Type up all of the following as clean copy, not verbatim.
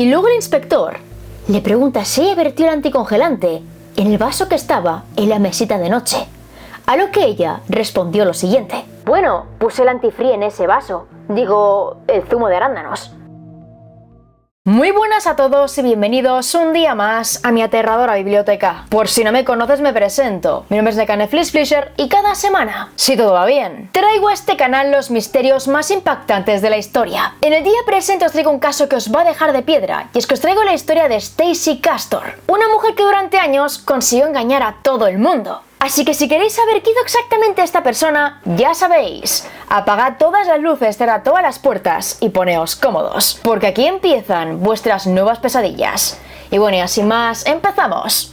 Y luego el inspector le pregunta si ella vertió el anticongelante en el vaso que estaba en la mesita de noche. A lo que ella respondió lo siguiente: bueno, puse el antifree en ese vaso. Digo, el zumo de arándanos. Muy buenas a todos y bienvenidos un día más a mi aterradora biblioteca. Por si no me conoces me presento, mi nombre es Nekane Flisher y cada semana, si todo va bien, traigo a este canal los misterios más impactantes de la historia. En el día presente os traigo un caso que os va a dejar de piedra, y es que os traigo la historia de Stacey Castor, una mujer que durante años consiguió engañar a todo el mundo. Así que si queréis saber qué hizo exactamente esta persona, ya sabéis, apagad todas las luces, cerrad todas las puertas y poneos cómodos, porque aquí empiezan vuestras nuevas pesadillas. Y bueno, y así más, ¡empezamos!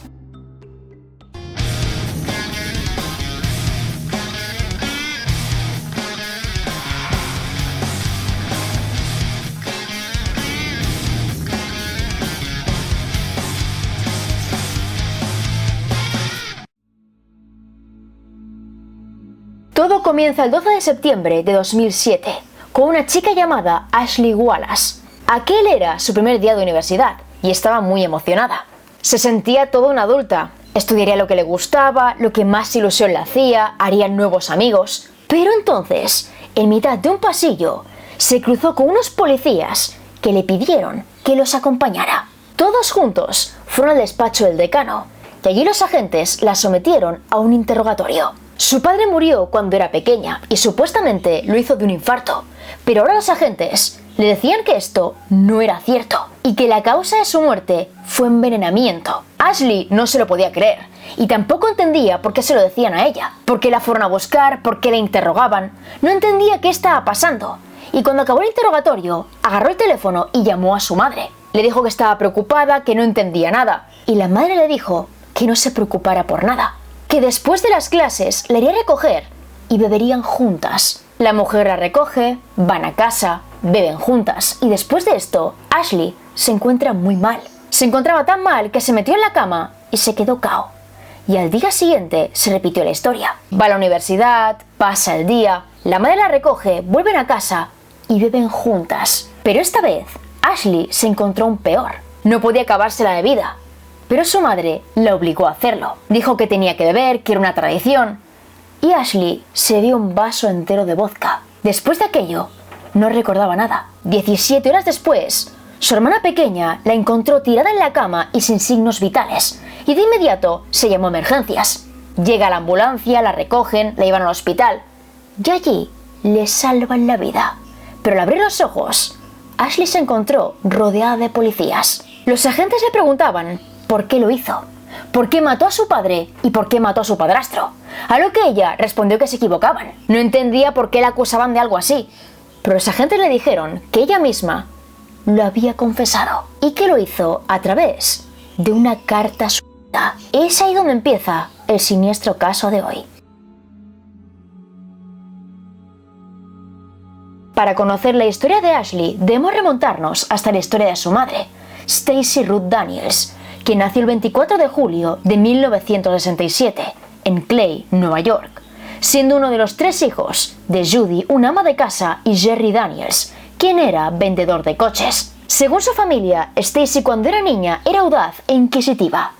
Todo comienza el 12 de septiembre de 2007, con una chica llamada Ashley Wallace. Aquel era su primer día de universidad y estaba muy emocionada. Se sentía toda una adulta, estudiaría lo que le gustaba, lo que más ilusión le hacía, haría nuevos amigos. Pero entonces, en mitad de un pasillo, se cruzó con unos policías que le pidieron que los acompañara. Todos juntos fueron al despacho del decano y allí los agentes la sometieron a un interrogatorio. Su padre murió cuando era pequeña y supuestamente lo hizo de un infarto, pero ahora los agentes le decían que esto no era cierto y que la causa de su muerte fue envenenamiento. Ashley no se lo podía creer y tampoco entendía por qué se lo decían a ella, por qué la fueron a buscar, por qué la interrogaban. No entendía qué estaba pasando y cuando acabó el interrogatorio agarró el teléfono y llamó a su madre. Le dijo que estaba preocupada, que no entendía nada y la madre le dijo que no se preocupara por nada, que después de las clases la iría a recoger y beberían juntas. La mujer la recoge, van a casa, beben juntas y después de esto, Ashley se encuentra muy mal. Se encontraba tan mal que se metió en la cama y se quedó cao. Y al día siguiente se repitió la historia. Va a la universidad, pasa el día, la madre la recoge, vuelven a casa y beben juntas. Pero esta vez, Ashley se encontró aún peor. No podía acabarse la bebida, pero su madre la obligó a hacerlo. Dijo que tenía que beber, que era una tradición. Y Ashley se dio un vaso entero de vodka. Después de aquello, no recordaba nada. 17 horas después, su hermana pequeña la encontró tirada en la cama y sin signos vitales. Y de inmediato se llamó a emergencias. Llega la ambulancia, la recogen, la llevan al hospital. Y allí le salvan la vida. Pero al abrir los ojos, Ashley se encontró rodeada de policías. Los agentes le preguntaban ¿por qué lo hizo? ¿Por qué mató a su padre y por qué mató a su padrastro? A lo que ella respondió que se equivocaban. No entendía por qué la acusaban de algo así. Pero los agentes le dijeron que ella misma lo había confesado y que lo hizo a través de una carta suelta. Es ahí donde empieza el siniestro caso de hoy. Para conocer la historia de Ashley, debemos remontarnos hasta la historia de su madre, Stacey Ruth Daniels, quien nació el 24 de julio de 1967 en Clay, Nueva York, siendo uno de los 3 hijos de Judy, una ama de casa, y Jerry Daniels, quien era vendedor de coches. Según su familia, Stacey cuando era niña era audaz e inquisitiva,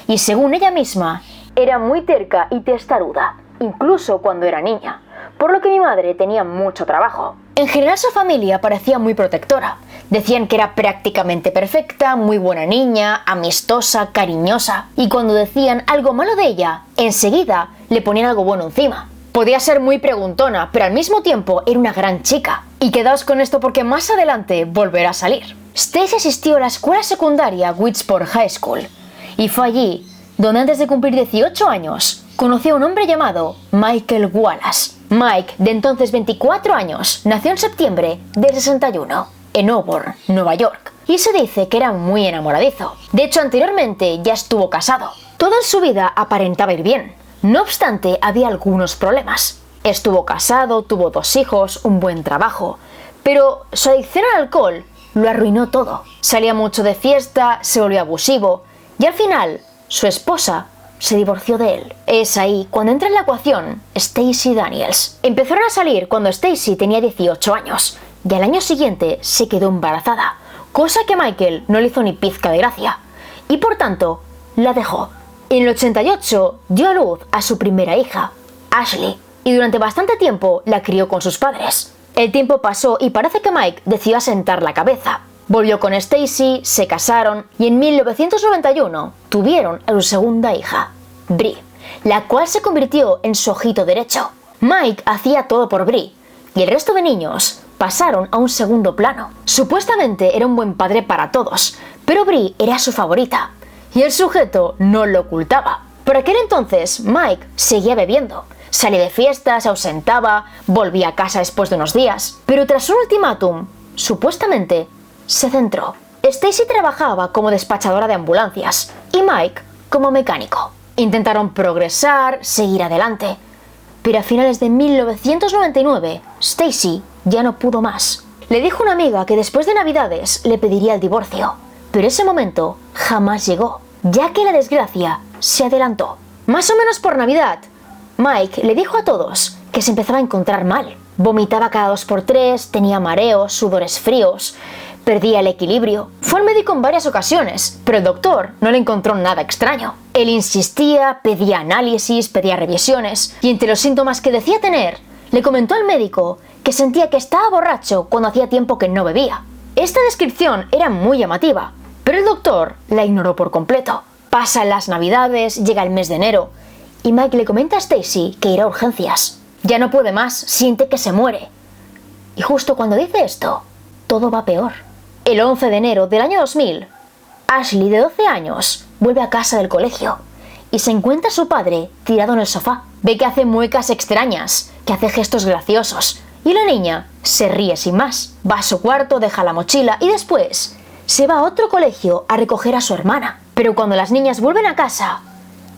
y según ella misma, era muy terca y testaruda, incluso cuando era niña, por lo que mi madre tenía mucho trabajo. En general su familia parecía muy protectora. Decían que era prácticamente perfecta, muy buena niña, amistosa, cariñosa. Y cuando decían algo malo de ella, enseguida le ponían algo bueno encima. Podía ser muy preguntona, pero al mismo tiempo era una gran chica. Y quedaos con esto porque más adelante volverá a salir. Stacey asistió a la escuela secundaria Whitsport High School. Y fue allí donde antes de cumplir 18 años, conoció a un hombre llamado Michael Wallace. Mike, de entonces 24 años, nació en septiembre del 61, en Auburn, Nueva York, y se dice que era muy enamoradizo. De hecho, anteriormente ya estuvo casado. Toda su vida aparentaba ir bien. No obstante, había algunos problemas. Estuvo casado, tuvo 2 hijos, un buen trabajo, pero su adicción al alcohol lo arruinó todo. Salía mucho de fiesta, se volvió abusivo, y al final, su esposa se divorció de él. Es ahí cuando entra en la ecuación Stacey Daniels. Empezaron a salir cuando Stacey tenía 18 años y al año siguiente se quedó embarazada cosa que a Michael no le hizo ni pizca de gracia, y por tanto, la dejó. En el 88 dio a luz a su primera hija, Ashley, y durante bastante tiempo la crió con sus padres. El tiempo pasó y parece que Mike decidió asentar la cabeza. Volvió con Stacy, se casaron y en 1991 tuvieron a su segunda hija, Brie, la cual se convirtió en su ojito derecho. Mike hacía todo por Brie y el resto de niños pasaron a un segundo plano. Supuestamente era un buen padre para todos, pero Brie era su favorita y el sujeto no lo ocultaba. Por aquel entonces Mike seguía bebiendo. Salía de fiesta, se ausentaba, volvía a casa después de unos días. Pero tras un ultimátum, supuestamente, se centró. Stacy trabajaba como despachadora de ambulancias y Mike como mecánico. Intentaron progresar, seguir adelante. Pero a finales de 1999, Stacy ya no pudo más. Le dijo a una amiga que después de Navidades le pediría el divorcio. Pero ese momento jamás llegó, ya que la desgracia se adelantó. Más o menos por Navidad, Mike le dijo a todos que se empezaba a encontrar mal. Vomitaba cada 2x3, tenía mareos, sudores fríos, perdía el equilibrio. Fue al médico en varias ocasiones, pero el doctor no le encontró nada extraño. Él insistía, pedía análisis, pedía revisiones, y entre los síntomas que decía tener, le comentó al médico que sentía que estaba borracho cuando hacía tiempo que no bebía. Esta descripción era muy llamativa, pero el doctor la ignoró por completo. Pasan las Navidades, llega el mes de enero, y Mike le comenta a Stacy que irá a urgencias. Ya no puede más, siente que se muere. Y justo cuando dice esto, todo va peor. El 11 de enero del año 2000, Ashley, de 12 años, vuelve a casa del colegio y se encuentra a su padre tirado en el sofá. Ve que hace muecas extrañas, que hace gestos graciosos, y la niña se ríe sin más. Va a su cuarto, deja la mochila y después se va a otro colegio a recoger a su hermana. Pero cuando las niñas vuelven a casa,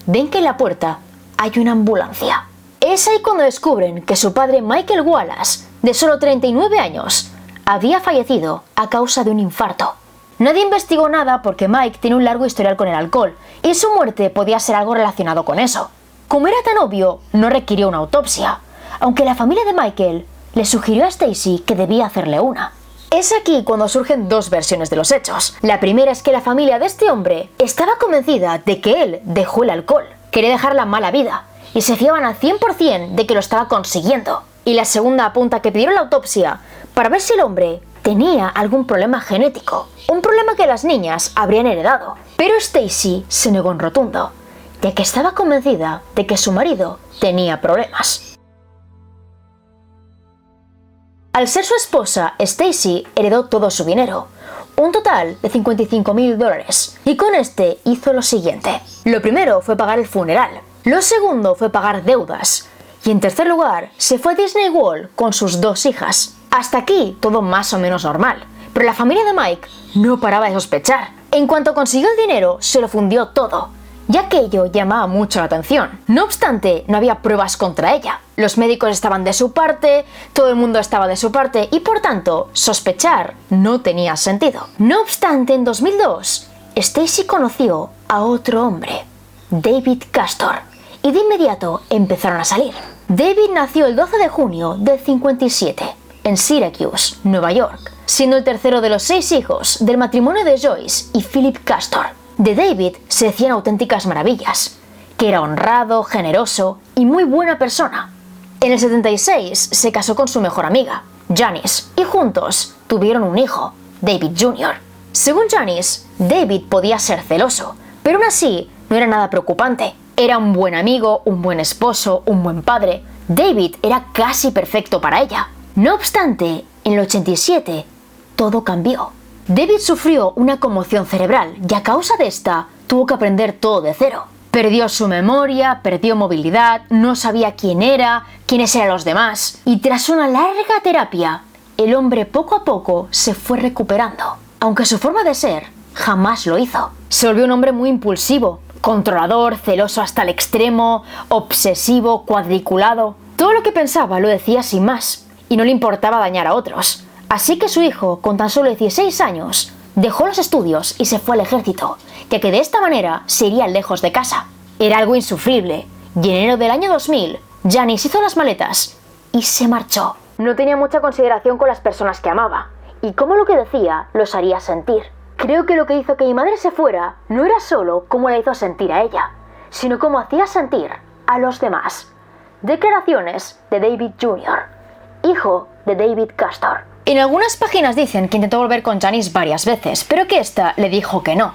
ven que en la puerta hay una ambulancia. Es ahí cuando descubren que su padre, Michael Wallace, de solo 39 años, había fallecido a causa de un infarto. Nadie investigó nada porque Mike tiene un largo historial con el alcohol y su muerte podía ser algo relacionado con eso. Como era tan obvio, no requirió una autopsia, aunque la familia de Michael le sugirió a Stacy que debía hacerle una. Es aquí cuando surgen dos versiones de los hechos. La primera es que la familia de este hombre estaba convencida de que él dejó el alcohol, quería dejar la mala vida, y se fiaban al 100% de que lo estaba consiguiendo. Y la segunda apunta que pidieron la autopsia para ver si el hombre tenía algún problema genético, un problema que las niñas habrían heredado. Pero Stacy se negó en rotundo, ya que estaba convencida de que su marido tenía problemas. Al ser su esposa, Stacy heredó todo su dinero, un total de $55,000, y con este hizo lo siguiente. Lo primero fue pagar el funeral, lo segundo fue pagar deudas, y en tercer lugar se fue a Disney World con sus dos hijas. Hasta aquí todo más o menos normal, pero la familia de Mike no paraba de sospechar. En cuanto consiguió el dinero, se lo fundió todo, ya que ello llamaba mucho la atención. No obstante, no había pruebas contra ella. Los médicos estaban de su parte, todo el mundo estaba de su parte y por tanto, sospechar no tenía sentido. No obstante, en 2002, Stacy conoció a otro hombre, David Castor, y de inmediato empezaron a salir. David nació el 12 de junio del 57, en Syracuse, Nueva York, siendo el tercero de los 6 hijos del matrimonio de Joyce y Philip Castor. De David se decían auténticas maravillas, que era honrado, generoso y muy buena persona. En el 76 se casó con su mejor amiga, Janice, y juntos tuvieron un hijo, David Jr. Según Janice, David podía ser celoso, pero aún así no era nada preocupante. Era un buen amigo, un buen esposo, un buen padre. David era casi perfecto para ella. No obstante, en el 87 todo cambió. David sufrió una conmoción cerebral y a causa de esta tuvo que aprender todo de cero. Perdió su memoria, perdió movilidad, no sabía quién era, quiénes eran los demás. Y tras una larga terapia, el hombre poco a poco se fue recuperando. Aunque su forma de ser jamás lo hizo. Se volvió un hombre muy impulsivo, controlador, celoso hasta el extremo, obsesivo, cuadriculado. Todo lo que pensaba lo decía sin más, y no le importaba dañar a otros. Así que su hijo, con tan solo 16 años, dejó los estudios y se fue al ejército, ya que de esta manera se iría lejos de casa. Era algo insufrible, y en enero del año 2000, Janice hizo las maletas y se marchó. No tenía mucha consideración con las personas que amaba, y cómo lo que decía los haría sentir. Creo que lo que hizo que mi madre se fuera no era solo cómo la hizo sentir a ella, sino cómo hacía sentir a los demás. Declaraciones de David Jr., hijo de David Castor. En algunas páginas dicen que intentó volver con Janice varias veces, pero que ésta le dijo que no.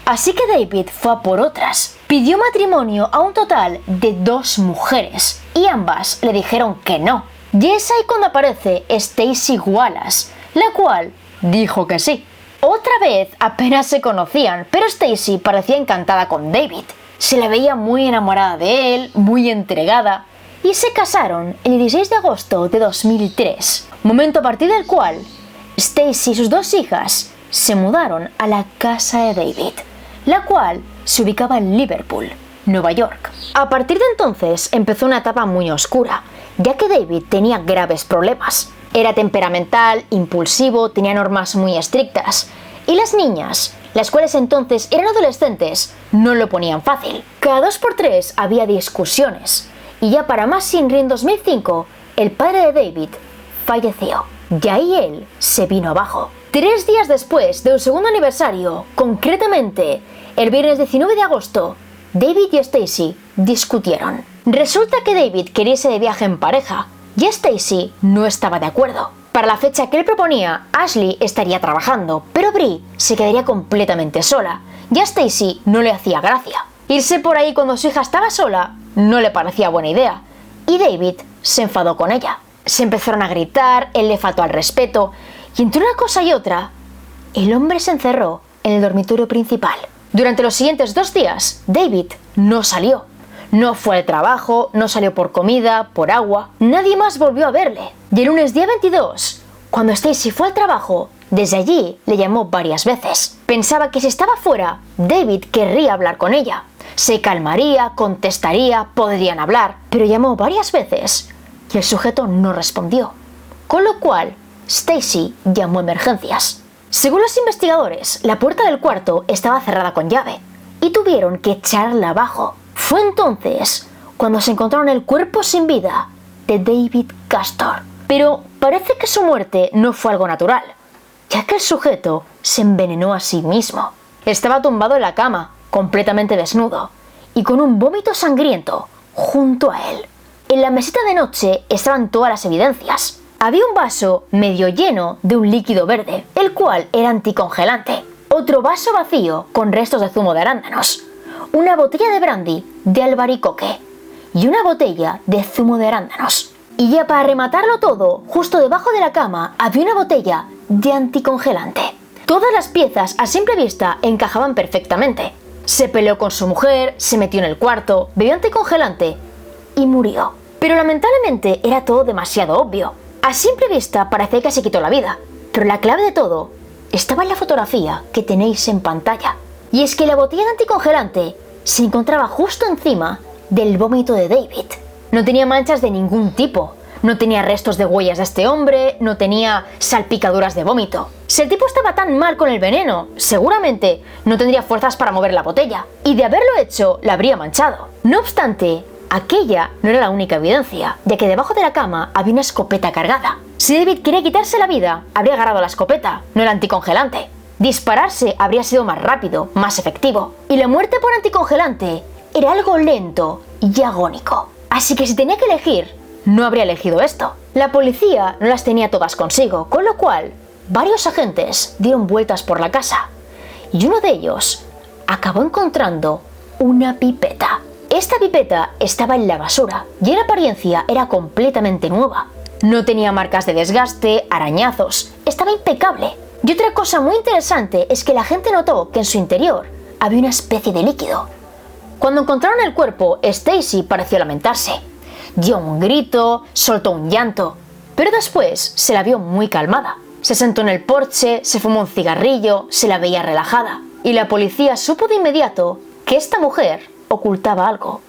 Así que David fue a por otras. Pidió matrimonio a un total de 2 mujeres y ambas le dijeron que no. Y es ahí cuando aparece Stacy Wallace, la cual dijo que sí. Otra vez apenas se conocían, pero Stacy parecía encantada con David. Se la veía muy enamorada de él, muy entregada, y se casaron el 16 de agosto de 2003, momento a partir del cual Stacy y sus 2 hijas se mudaron a la casa de David, la cual se ubicaba en Liverpool, Nueva York. A partir de entonces empezó una etapa muy oscura, ya que David tenía graves problemas. Era temperamental, impulsivo, tenía normas muy estrictas, y las niñas, las cuales entonces eran adolescentes, no lo ponían fácil. Cada 2 por 3 había discusiones, y ya para más Inri en 2005, el padre de David falleció, y ahí él se vino abajo. 3 días después de un segundo aniversario, concretamente el viernes 19 de agosto, David y Stacy discutieron. Resulta que David quería irse de viaje en pareja, y Stacy no estaba de acuerdo. Para la fecha que él proponía, Ashley estaría trabajando, pero Brie se quedaría completamente sola, y a Stacy no le hacía gracia. Irse por ahí cuando su hija estaba sola no le parecía buena idea, y David se enfadó con ella. Se empezaron a gritar, él le faltó al respeto, y entre una cosa y otra, el hombre se encerró en el dormitorio principal. Durante los siguientes 2 días, David no salió. No fue al trabajo, no salió por comida, por agua, nadie más volvió a verle. Y el lunes día 22, cuando Stacy fue al trabajo, desde allí le llamó varias veces. Pensaba que si estaba fuera, David querría hablar con ella. Se calmaría, contestaría, podrían hablar, pero llamó varias veces y el sujeto no respondió. Con lo cual, Stacy llamó a emergencias. Según los investigadores, la puerta del cuarto estaba cerrada con llave y tuvieron que echarla abajo. Fue entonces cuando se encontraron el cuerpo sin vida de David Castor. Pero parece que su muerte no fue algo natural, ya que el sujeto se envenenó a sí mismo. Estaba tumbado en la cama, completamente desnudo, y con un vómito sangriento junto a él. En la mesita de noche estaban todas las evidencias. Había un vaso medio lleno de un líquido verde, el cual era anticongelante. Otro vaso vacío con restos de zumo de arándanos. Una botella de brandy de albaricoque y una botella de zumo de arándanos. Y ya para rematarlo todo, justo debajo de la cama había una botella de anticongelante. Todas las piezas a simple vista encajaban perfectamente. Se peleó con su mujer, se metió en el cuarto, bebió anticongelante y murió. Pero lamentablemente era todo demasiado obvio. A simple vista parecía que se quitó la vida, pero la clave de todo estaba en la fotografía que tenéis en pantalla. Y es que la botella de anticongelante se encontraba justo encima del vómito de David. No tenía manchas de ningún tipo, no tenía restos de huellas de este hombre, no tenía salpicaduras de vómito. Si el tipo estaba tan mal con el veneno, seguramente no tendría fuerzas para mover la botella, y de haberlo hecho, la habría manchado. No obstante, aquella no era la única evidencia, ya que debajo de la cama había una escopeta cargada. Si David quería quitarse la vida, habría agarrado la escopeta, no el anticongelante. Dispararse habría sido más rápido, más efectivo, y la muerte por anticongelante era algo lento y agónico. Así que si tenía que elegir, no habría elegido esto. La policía no las tenía todas consigo, con lo cual varios agentes dieron vueltas por la casa, y uno de ellos acabó encontrando una pipeta. Esta pipeta estaba en la basura y en apariencia era completamente nueva. No tenía marcas de desgaste, arañazos, estaba impecable. Y otra cosa muy interesante es que la gente notó que en su interior había una especie de líquido. Cuando encontraron el cuerpo, Stacy pareció lamentarse. Dio un grito, soltó un llanto, pero después se la vio muy calmada. Se sentó en el porche, se fumó un cigarrillo, se la veía relajada. Y la policía supo de inmediato que esta mujer ocultaba algo.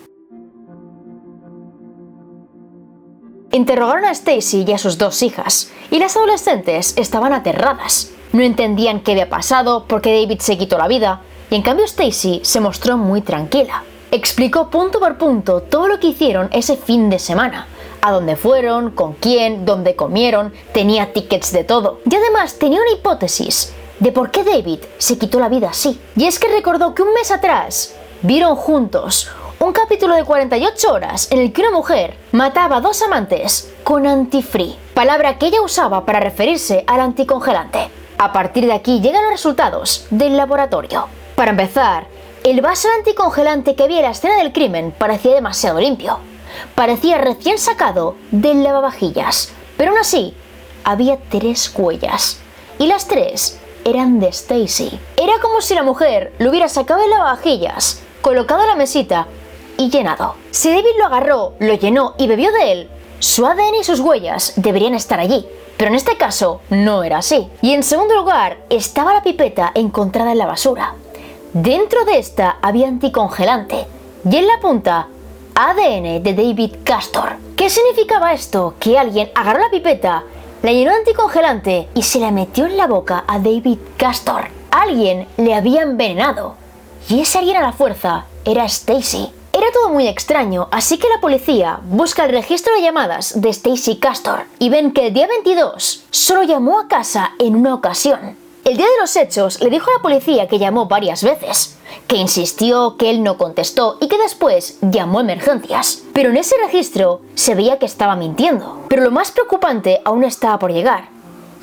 Interrogaron a Stacy y a sus 2 hijas, y las adolescentes estaban aterradas. No entendían qué había pasado, por qué David se quitó la vida, y en cambio Stacy se mostró muy tranquila. Explicó punto por punto todo lo que hicieron ese fin de semana, a dónde fueron, con quién, dónde comieron, tenía tickets de todo. Y además tenía una hipótesis de por qué David se quitó la vida así. Y es que recordó que un mes atrás vieron juntos un capítulo de 48 horas en el que una mujer mataba a 2 amantes con antifree, palabra que ella usaba para referirse al anticongelante. A partir de aquí llegan los resultados del laboratorio. Para empezar, el vaso de anticongelante que había en la escena del crimen parecía demasiado limpio. Parecía recién sacado del lavavajillas, pero aún así había 3 huellas y las 3 eran de Stacy. Era como si la mujer lo hubiera sacado del lavavajillas, colocado en la mesita y llenado. Si David lo agarró, lo llenó y bebió de él, su ADN y sus huellas deberían estar allí. Pero en este caso no era así. Y en segundo lugar estaba la pipeta encontrada en la basura. Dentro de esta había anticongelante y en la punta ADN de David Castor. ¿Qué significaba esto? Que alguien agarró la pipeta, la llenó de anticongelante y se la metió en la boca a David Castor. Alguien le había envenenado y ese alguien a la fuerza era Stacy. Era todo muy extraño, así que la policía busca el registro de llamadas de Stacy Castor y ven que el día 22 solo llamó a casa en una ocasión. El día de los hechos le dijo a la policía que llamó varias veces, que insistió, que él no contestó y que después llamó a emergencias. Pero en ese registro se veía que estaba mintiendo. Pero lo más preocupante aún estaba por llegar,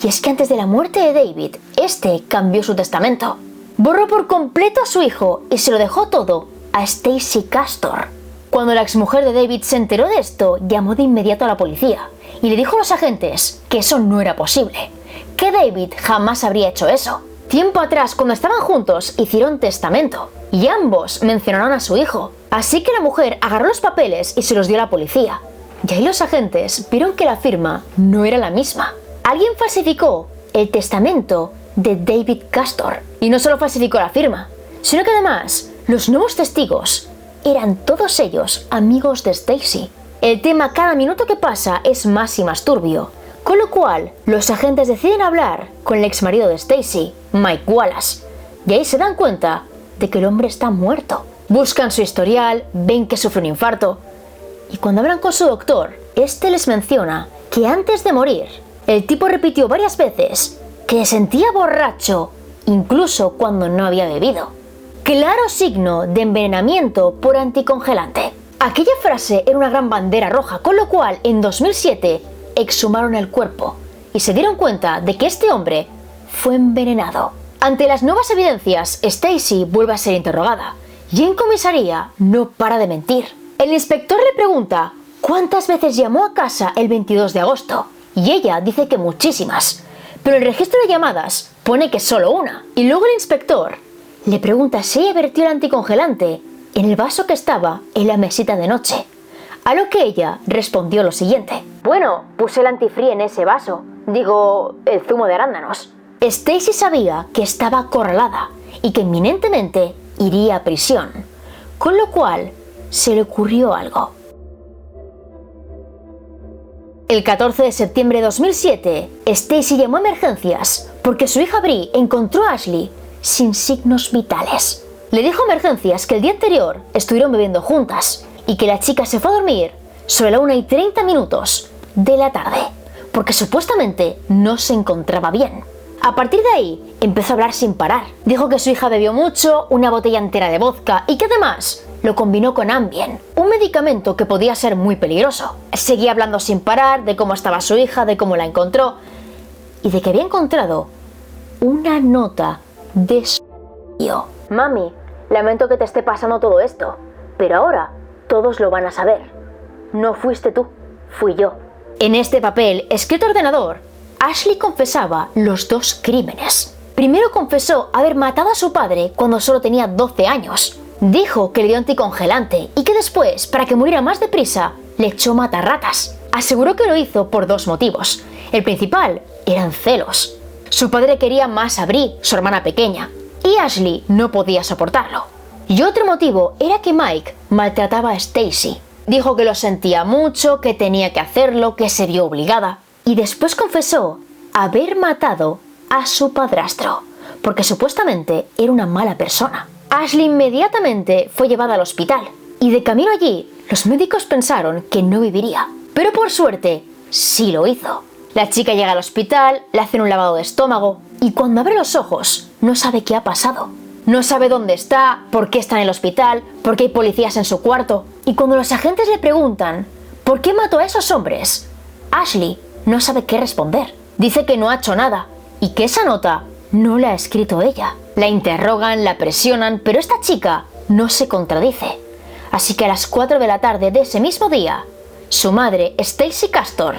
y es que antes de la muerte de David, este cambió su testamento. Borró por completo a su hijo y se lo dejó todo a Stacy Castor. Cuando la exmujer de David se enteró de esto, llamó de inmediato a la policía y le dijo a los agentes que eso no era posible, que David jamás habría hecho eso. Tiempo atrás, cuando estaban juntos, hicieron testamento y ambos mencionaron a su hijo. Así que la mujer agarró los papeles y se los dio a la policía. Y ahí los agentes vieron que la firma no era la misma. Alguien falsificó el testamento de David Castor. Y no solo falsificó la firma, sino que además los nuevos testigos eran todos ellos amigos de Stacy. El tema cada minuto que pasa es más y más turbio, con lo cual los agentes deciden hablar con el exmarido de Stacy, Mike Wallace, y ahí se dan cuenta de que el hombre está muerto. Buscan su historial, ven que sufre un infarto, y cuando hablan con su doctor, este les menciona que antes de morir, el tipo repitió varias veces que se sentía borracho, incluso cuando no había bebido. Claro signo de envenenamiento por anticongelante. Aquella frase era una gran bandera roja, con lo cual en 2007 exhumaron el cuerpo y se dieron cuenta de que este hombre fue envenenado. Ante las nuevas evidencias, Stacy vuelve a ser interrogada y en comisaría no para de mentir. El inspector le pregunta cuántas veces llamó a casa el 22 de agosto y ella dice que muchísimas, pero el registro de llamadas pone que solo una. Y luego el inspector le pregunta si ella vertió el anticongelante en el vaso que estaba en la mesita de noche, a lo que ella respondió lo siguiente: bueno, puse el antifree en ese vaso, digo, el zumo de arándanos. Stacy sabía que estaba acorralada y que inminentemente iría a prisión, con lo cual se le ocurrió algo. El 14 de septiembre de 2007, Stacy llamó a emergencias porque su hija Bri encontró a Ashley sin signos vitales. Le dijo a emergencias que el día anterior estuvieron bebiendo juntas y que la chica se fue a dormir sobre la 1:30 de la tarde, porque supuestamente no se encontraba bien. A partir de ahí empezó a hablar sin parar. Dijo que su hija bebió mucho, una botella entera de vodka y que además lo combinó con Ambien, un medicamento que podía ser muy peligroso. Seguía hablando sin parar de cómo estaba su hija, de cómo la encontró y de que había encontrado una nota de su tío. Mami, lamento que te esté pasando todo esto, pero ahora todos lo van a saber. No fuiste tú, fui yo. En este papel, escrito a ordenador, Ashley confesaba los 2 crímenes. Primero confesó haber matado a su padre cuando solo tenía 12 años. Dijo que le dio anticongelante y que después, para que muriera más deprisa, le echó matarratas. Aseguró que lo hizo por 2 motivos. El principal eran celos. Su padre quería más a Bri, su hermana pequeña, y Ashley no podía soportarlo. Y otro motivo era que Mike maltrataba a Stacy. Dijo que lo sentía mucho, que tenía que hacerlo, que se vio obligada. Y después confesó haber matado a su padrastro, porque supuestamente era una mala persona. Ashley inmediatamente fue llevada al hospital y de camino allí los médicos pensaron que no viviría. Pero por suerte, sí lo hizo. La chica llega al hospital, le hacen un lavado de estómago y cuando abre los ojos no sabe qué ha pasado. No sabe dónde está, por qué está en el hospital, por qué hay policías en su cuarto. Y cuando los agentes le preguntan ¿por qué mató a esos hombres?, Ashley no sabe qué responder. Dice que no ha hecho nada y que esa nota no la ha escrito ella. La interrogan, la presionan, pero esta chica no se contradice. Así que a las 4 de la tarde de ese mismo día, su madre, Stacey Castor,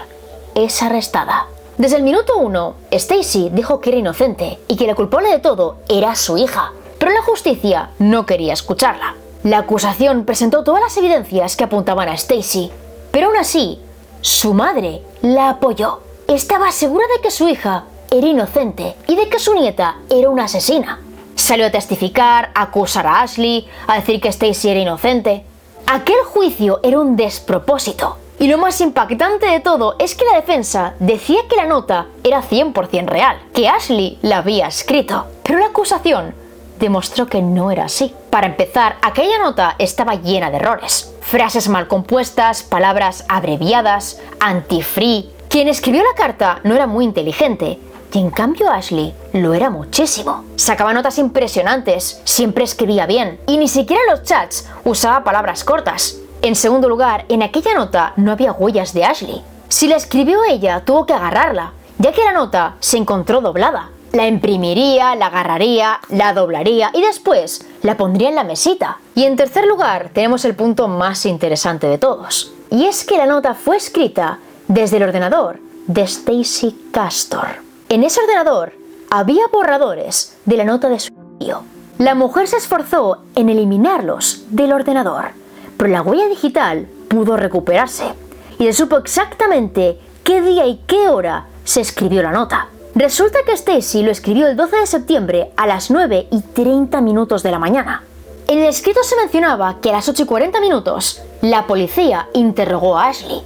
es arrestada. Desde el minuto 1, Stacey dijo que era inocente y que la culpable de todo era su hija. Pero la justicia no quería escucharla. La acusación presentó todas las evidencias que apuntaban a Stacey, pero aún así, su madre la apoyó. Estaba segura de que su hija era inocente y de que su nieta era una asesina. Salió a testificar, a acusar a Ashley, a decir que Stacey era inocente. Aquel juicio era un despropósito. Y lo más impactante de todo es que la defensa decía que la nota era 100% real, que Ashley la había escrito. Pero la acusación demostró que no era así. Para empezar, aquella nota estaba llena de errores. Frases mal compuestas, palabras abreviadas, anti-free. Quien escribió la carta no era muy inteligente, y en cambio Ashley lo era muchísimo. Sacaba notas impresionantes, siempre escribía bien, y ni siquiera en los chats usaba palabras cortas. En segundo lugar, en aquella nota no había huellas de Ashley. Si la escribió ella, tuvo que agarrarla, ya que la nota se encontró doblada. La imprimiría, la agarraría, la doblaría y después la pondría en la mesita. Y en tercer lugar, tenemos el punto más interesante de todos. Y es que la nota fue escrita desde el ordenador de Stacey Castor. En ese ordenador había borradores de la nota de su tío. La mujer se esforzó en eliminarlos del ordenador, pero la huella digital pudo recuperarse y se supo exactamente qué día y qué hora se escribió la nota. Resulta que Stacey lo escribió el 12 de septiembre a las 9:30 de la mañana. En el escrito se mencionaba que a las 8:40 la policía interrogó a Ashley.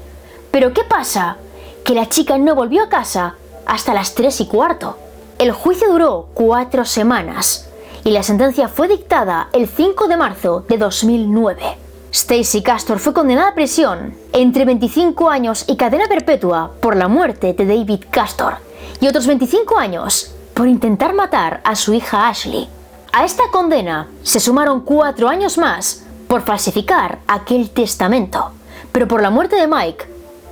Pero ¿qué pasa? Que la chica no volvió a casa hasta las 3:15. El juicio duró 4 semanas y la sentencia fue dictada el 5 de marzo de 2009. Stacey Castor fue condenada a prisión entre 25 años y cadena perpetua por la muerte de David Castor y otros 25 años por intentar matar a su hija Ashley. A esta condena se sumaron 4 años más por falsificar aquel testamento, pero por la muerte de Mike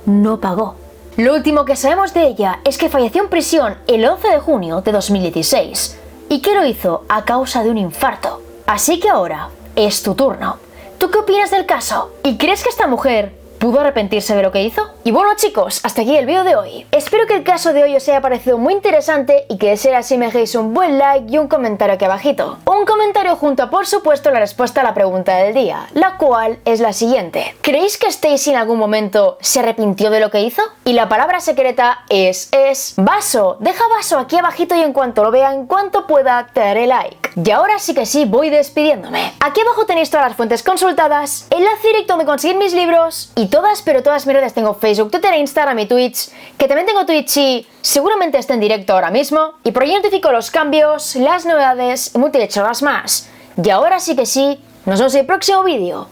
no pagó. Lo último que sabemos de ella es que falleció en prisión el 11 de junio de 2016 y que lo hizo a causa de un infarto. Así que ahora es tu turno. ¿Tú qué opinas del caso? ¿Y crees que esta mujer pudo arrepentirse de lo que hizo? Y bueno chicos, hasta aquí el vídeo de hoy. Espero que el caso de hoy os haya parecido muy interesante y que de ser así me dejéis un buen like y un comentario aquí abajito. Un comentario junto a, por supuesto, la respuesta a la pregunta del día, la cual es la siguiente. ¿Creéis que Stacey en algún momento se arrepintió de lo que hizo? Y la palabra secreta es vaso. Deja vaso aquí abajito y en cuanto lo vea, en cuanto pueda, te daré like. Y ahora sí que sí, voy despidiéndome. Aquí abajo tenéis todas las fuentes consultadas, enlace directo donde conseguir mis libros y todas, pero todas mis redes. Tengo Facebook, Twitter, Instagram y Twitch, que también tengo Twitch y seguramente esté en directo ahora mismo. Y por ahí notifico los cambios, las novedades y muchas más. Y ahora sí que sí, nos vemos en el próximo vídeo.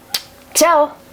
¡Chao!